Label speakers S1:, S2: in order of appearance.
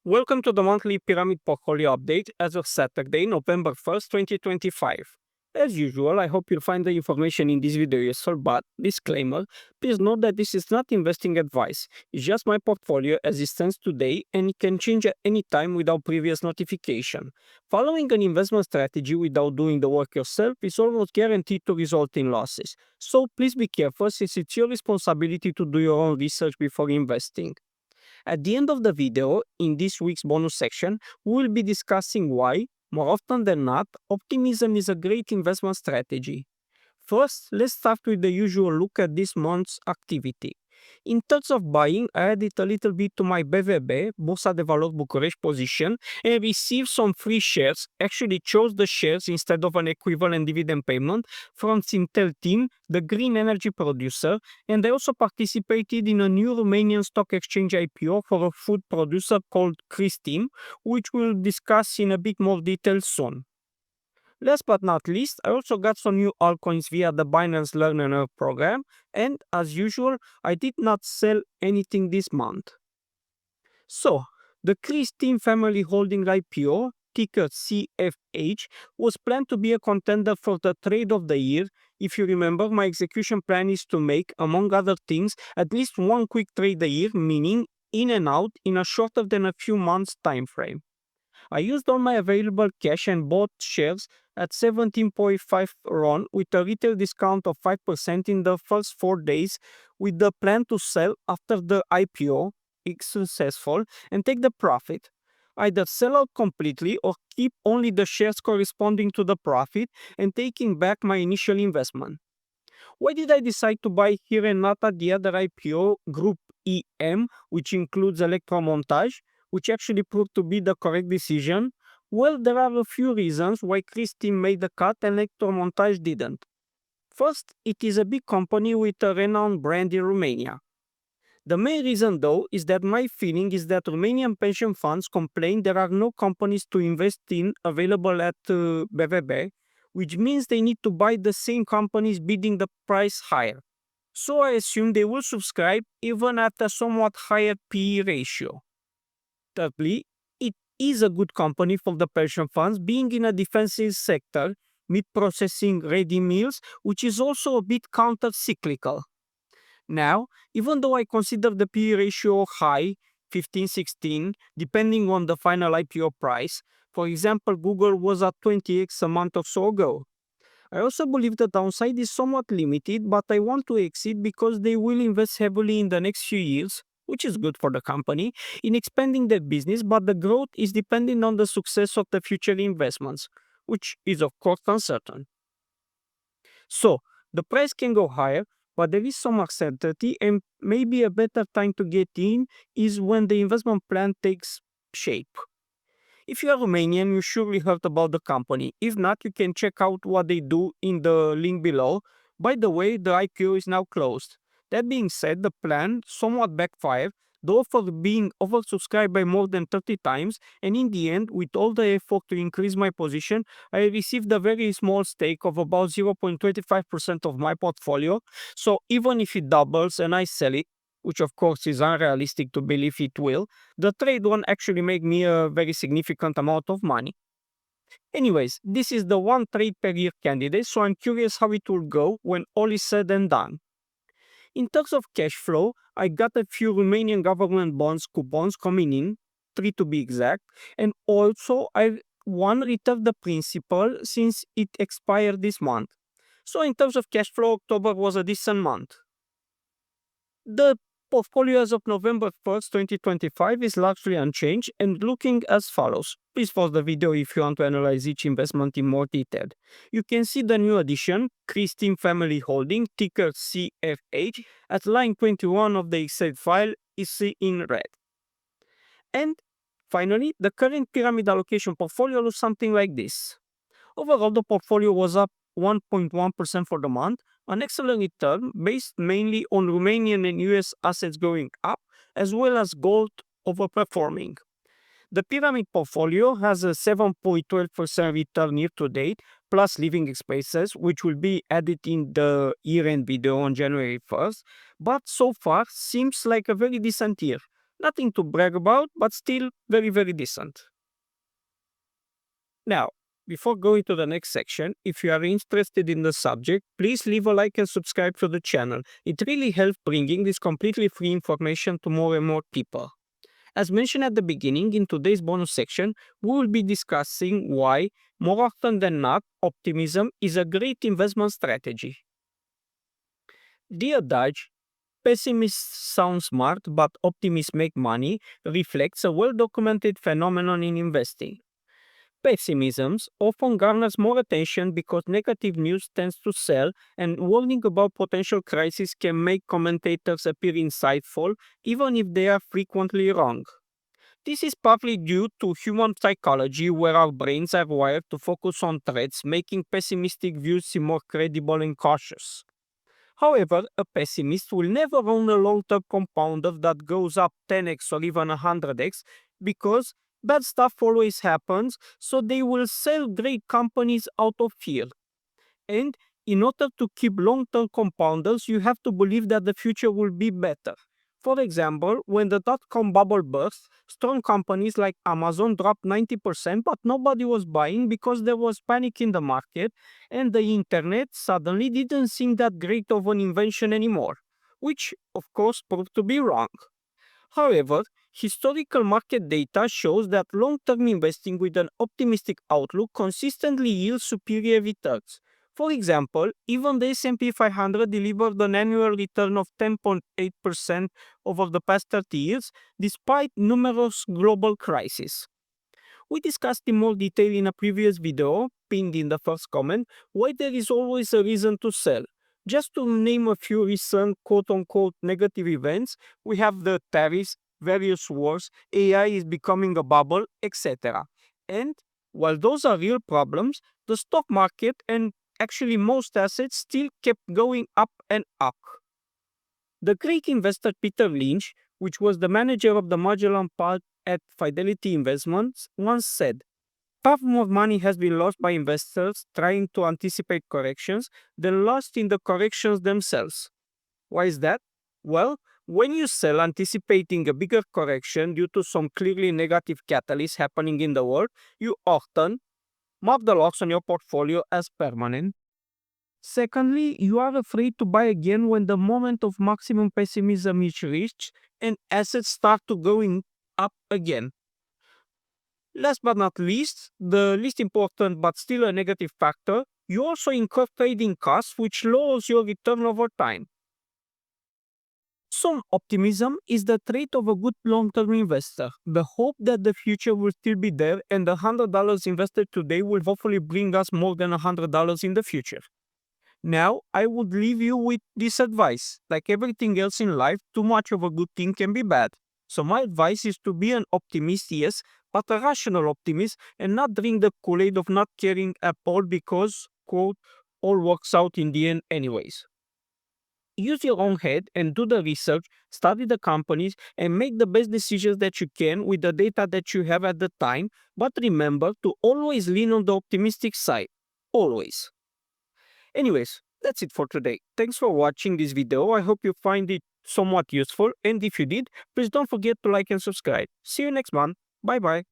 S1: Welcome to the monthly pyramid portfolio update as of Saturday, November 1st, 2025. As usual, I hope you'll find the information in this video useful, but disclaimer, please note that this is not investing advice. It's just my portfolio as it stands today and it can change at any time without previous notification. Following an investment strategy without doing the work yourself is almost guaranteed to result in losses. So please be careful since it's your responsibility to do your own research before investing. At the end of the video, in this week's bonus section, we will be discussing why, more often than not, optimism is a great investment strategy. First, let's start with the usual look at this month's activity. In terms of buying, I added a little bit to my BVB, Bursa de Valori Bucharest position, and received some free shares. Actually chose the shares instead of an equivalent dividend payment from Sintel Team, the green energy producer, and I also participated in a new Romanian stock exchange IPO for a food producer called Christim, which we'll discuss in a bit more detail soon. Last but not least, I also got some new altcoins via the Binance Learn and Earn program, and as usual, I did not sell anything this month. So, the Chris Team Family Holding IPO, ticker CFH, was planned to be a contender for the trade of the year. If you remember, my execution plan is to make, among other things, at least one quick trade a year, meaning in and out in a shorter than a few months time frame. I used all my available cash and bought shares at 17.5 RON with a retail discount of 5% in the first 4 days, with the plan to sell after the IPO is successful and take the profit. Either sell out completely or keep only the shares corresponding to the profit and taking back my initial investment. Why did I decide to buy here and not at the other IPO, Group EM, which includes Electromontage, which actually proved to be the correct decision? Well, there are a few reasons why Christie made the cut and Electromontage didn't. First, it is a big company with a renowned brand in Romania. The main reason, though, is that my feeling is that Romanian pension funds complain there are no companies to invest in available at BVB, which means they need to buy the same companies bidding the price higher. So I assume they will subscribe even at a somewhat higher PE ratio. Thirdly, it is a good company for the pension funds, being in a defensive sector, meat processing ready meals, which is also a bit counter cyclical. Now, even though I consider the PE ratio high, 15-16, depending on the final IPO price, for example, Google was at 20x a month or so ago. I also believe the downside is somewhat limited, but I want to exit because they will invest heavily in the next few years, which is good for the company, in expanding their business, but the growth is dependent on the success of the future investments, which is of course uncertain. So, the price can go higher, but there is some uncertainty, and maybe a better time to get in is when the investment plan takes shape. If you are Romanian, you surely heard about the company. If not, you can check out what they do in the link below. By the way, the IPO is now closed. That being said, the plan somewhat backfired, the offer being oversubscribed by more than 30 times, and in the end, with all the effort to increase my position, I received a very small stake of about 0.25% of my portfolio. So even if it doubles and I sell it, which of course is unrealistic to believe it will, the trade won't actually make me a very significant amount of money. Anyways, this is the one trade per year candidate, so I'm curious how it will go when all is said and done. In terms of cash flow, I got a few Romanian government bonds coupons coming in, 3 to be exact, and also I one returned the principal since it expired this month. So in terms of cash flow, October was a decent month. The portfolio as of November 1st, 2025 is largely unchanged and looking as follows. Please pause the video if you want to analyze each investment in more detail. You can see the new addition, Christine Family Holding, ticker CFH, at line 21 of the Excel file is in red. And finally, the current pyramid allocation portfolio looks something like this. Overall, the portfolio was up 1.1% for the month, an excellent return based mainly on Romanian and US assets going up, as well as gold overperforming. The pyramid portfolio has a 7.12% return year to date, plus living expenses, which will be added in the year end video on January 1st, but so far seems like a very decent year. Nothing to brag about, but still very, very decent. Now, before going to the next section, if you are interested in the subject, please leave a like and subscribe to the channel. It really helps bringing this completely free information to more and more people. As mentioned at the beginning, in today's bonus section, we will be discussing why, more often than not, optimism is a great investment strategy. The adage, pessimists sound smart but optimists make money, reflects a well documented phenomenon in investing. Pessimism often garners more attention because negative news tends to sell, and warning about potential crisis can make commentators appear insightful, even if they are frequently wrong. This is partly due to human psychology, where our brains are wired to focus on threats, making pessimistic views seem more credible and cautious. However, a pessimist will never own a long-term compounder that goes up 10x or even 100x because bad stuff always happens, so they will sell great companies out of fear. And in order to keep long-term compounders, you have to believe that the future will be better. For example, when the dot-com bubble burst, strong companies like Amazon dropped 90%, but nobody was buying because there was panic in the market, and the internet suddenly didn't seem that great of an invention anymore, which of course proved to be wrong. However, historical market data shows that long-term investing with an optimistic outlook consistently yields superior returns. For example, even the S&P 500 delivered an annual return of 10.8% over the past 30 years, despite numerous global crises. We discussed in more detail in a previous video, pinned in the first comment, why there is always a reason to sell. Just to name a few recent quote-unquote negative events, we have the tariffs, various wars, AI is becoming a bubble, etc. And while those are real problems, the stock market and actually most assets still kept going up and up. The Greek investor Peter Lynch, which was the manager of the Magellan part at Fidelity Investments, once said, "Far more money has been lost by investors trying to anticipate corrections than lost in the corrections themselves." Why is that? Well, when you sell anticipating a bigger correction due to some clearly negative catalyst happening in the world, you often mark the loss on your portfolio as permanent. Secondly, you are afraid to buy again when the moment of maximum pessimism is reached and assets start to going up again. Last but not least, the least important but still a negative factor, you also incur trading costs which lowers your return over time. Some optimism is the trait of a good long-term investor. The hope that the future will still be there and the $100 invested today will hopefully bring us more than $100 in the future. Now, I would leave you with this advice. Like everything else in life, too much of a good thing can be bad. So my advice is to be an optimist, yes, but a rational optimist and not drink the Kool-Aid of not caring at all because, quote, all works out in the end anyways. Use your own head and do the research, study the companies, and make the best decisions that you can with the data that you have at the time. But remember to always lean on the optimistic side. Always. Anyways, that's it for today. Thanks for watching this video. I hope you find it somewhat useful. And if you did, please don't forget to like and subscribe. See you next month. Bye bye.